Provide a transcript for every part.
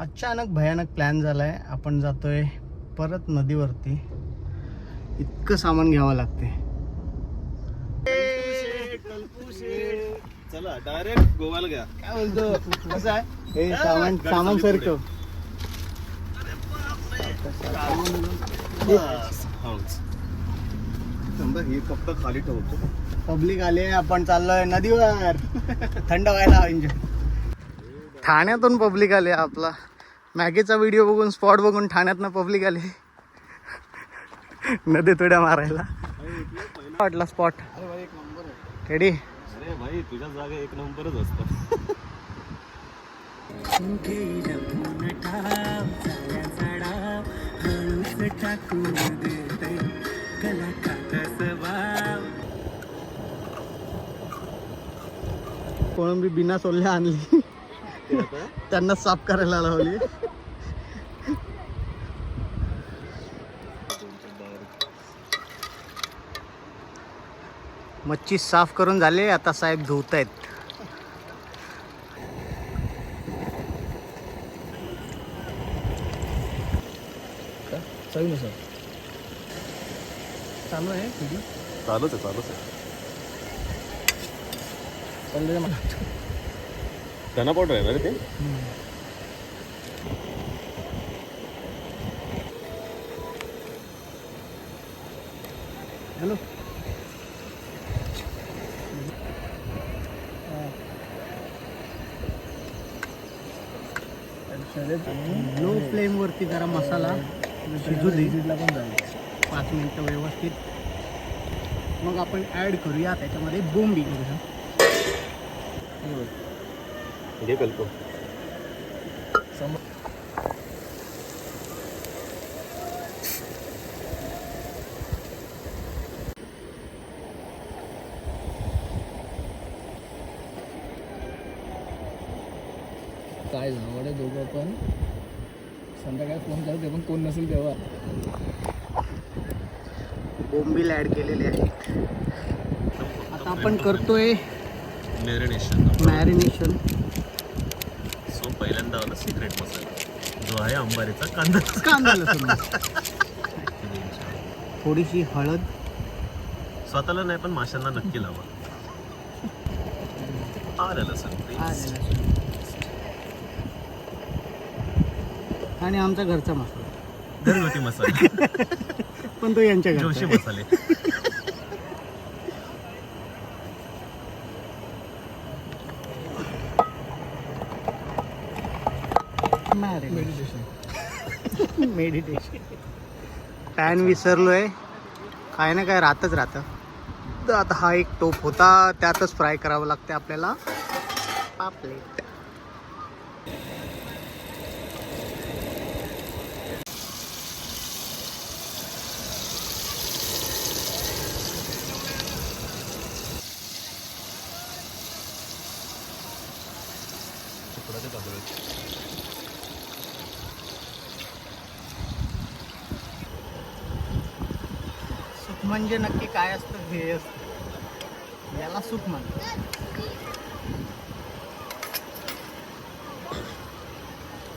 अचानक भयानक प्लॅन झालाय. आपण जातोय परत नदीवरती. इतकं सामान घ्यावं लागते. चला डायरेक्ट गोव्याला घ्या. काय बोलतो कसं आहे हे सामान सामान सरकव. हे फक्त खाली ठेवतो. पब्लिक आले. आपण चाललोय नदीवर थंड व्हायला. एन्जॉय. ठाण्यातून पब्लिक आले. आपला मॅगीचा व्हिडिओ बघून स्पॉट बघून ठाण्यातनं पब्लिक आले नदीत उड्या मारायला. वाटला स्पॉट रेडी. अरे भाई तुझ्या जागा एक नंबरच असतं. कोळंबी बिना सोलल्या आणली. त्यांना साफ करायला लावली. मच्छी साफ करून झाले. आता साहेब धुवत आहेत. चालू आहे चालूच आहे. धना पावडर आहे ना रे ते. हॅलो. लो फ्लेम वरती जरा मसाला शिजू दे. 5 मिनिटं व्यवस्थित. मग आपण ऍड करूया त्याच्यामध्ये बोंबी. घे कल्पो. काय झावडे दोघं पण संध्याकाळी फोन करते पण कोण नसेल तेव्हा. बोंबील ऍड केलेले आहेत. आता आपण करतोय मॅरिनेशन. सो पहिल्यांदा आला सिक्रेट मसाला जो आहे अंबारीचा कांदा लसूण. थोडीशी हळद. स्वतःला नाही पण माशांना नक्की लावा. आलं लसूण आणि आमचा घरचा मसाला. घरगुती मसाला. पण तो यांच्या जोशी घरचा. मसाले. मेडिटेशन. पॅन विसरलोय. काय ना काय राहतच राहतं. तर आता हा एक टोप होता. त्यातच फ्राय करावं लागते आपल्याला पापलेट. सुख म्हणजे नक्की काय असतं हे असतं. याला सुख म्हणतात.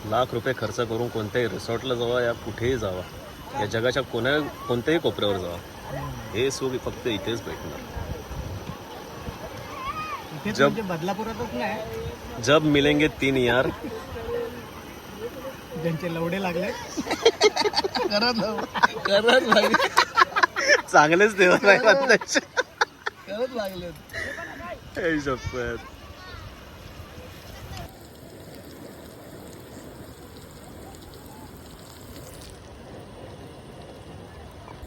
लाख रुपये खर्च करून कोणत्याही रिसॉर्टला जावा या कुठेही जावा, या जगाच्या कोणत्याही कोपऱ्यावर जावा, हे सुख फक्त इथेच भेटणार. म्हणजे बदलापुरातच नाही. जब मिलेंगे 3 यार. ज्यांचे लवडे लागले करत लागले. चांगलेच देवा नाही करत लागले.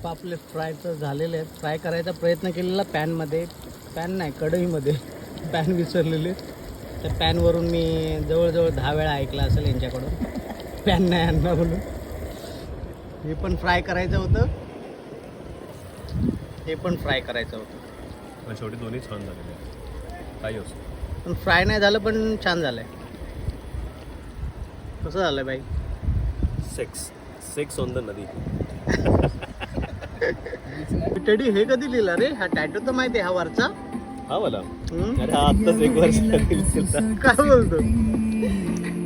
पापलेट फ्राय तर झालेले आहेत. फ्राय करायचा प्रयत्न केलेला पॅनमध्ये. पॅन नाही कढईमध्ये. पॅन विसरलेले. त्या पॅनवरून मी जवळजवळ 10 वेळा ऐकला असेल यांच्याकडून पॅन नाही आणला म्हणून. हे पण फ्राय करायचं होतं. हे पण फ्राय करायचं होतं. शेवटी दोन्ही छान झालेले. काही असो पण फ्राय नाही झालं पण छान झालंय. कसं झालंय बाई? सेक्स ऑन द नदी. टेडी हे कधी लिहिला रे? हा टॅटू तर माहिती आहे हा वरचा. हा मला अरे आत्ताच 1 वर्ष काय बोलतो?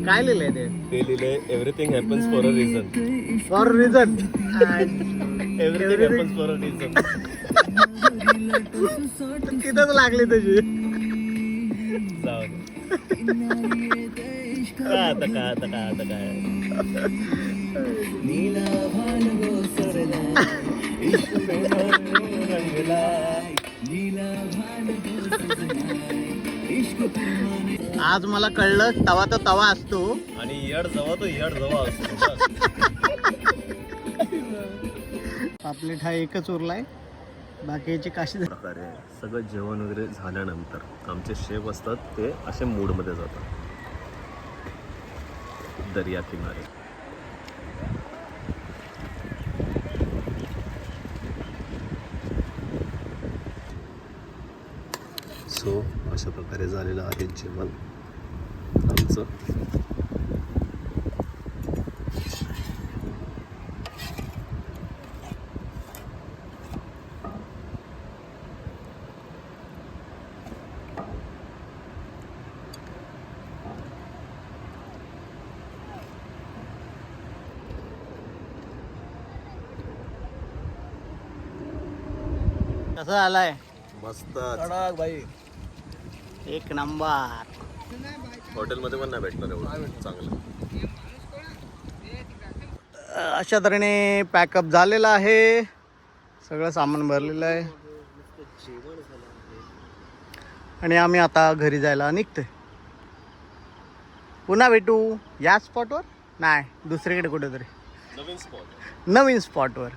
काय लिहिलंय ते? ते लिहिलंय everything happens for a reason. For reason. Everything happens for a reason. तिथंच लागली तुझी. जाऊ दे. काय आता काय आज मला कळलं तवा तर तवा असतो आणि येड जवा तो येड जवा असतो. पापलेट हा एकच उरलाय, बाकीची काशी झाली. प्रकारे सगळं जेवण वगैरे झाल्यानंतर आमचे शेफ असतात ते असे मूडमध्ये जातात दर्या किनारे. सो अशा प्रकारे झालेलं आहे जेवण आमचं. कसं आलाय? मस्त. कडक भाई. एक नंबर. हॉटेलमध्ये पण नाही भेटणार एवढं चांगलं. अशा तऱ्हेने पॅकअप झालेलं आहे, सगळं सामान भरलेलं आहे आणि आम्ही आता घरी जायला निघतोय. पुन्हा भेटू या स्पॉटवर, नाही दुसरीकडे कुठेतरी नवीन स्पॉट. नवीन स्पॉटवर.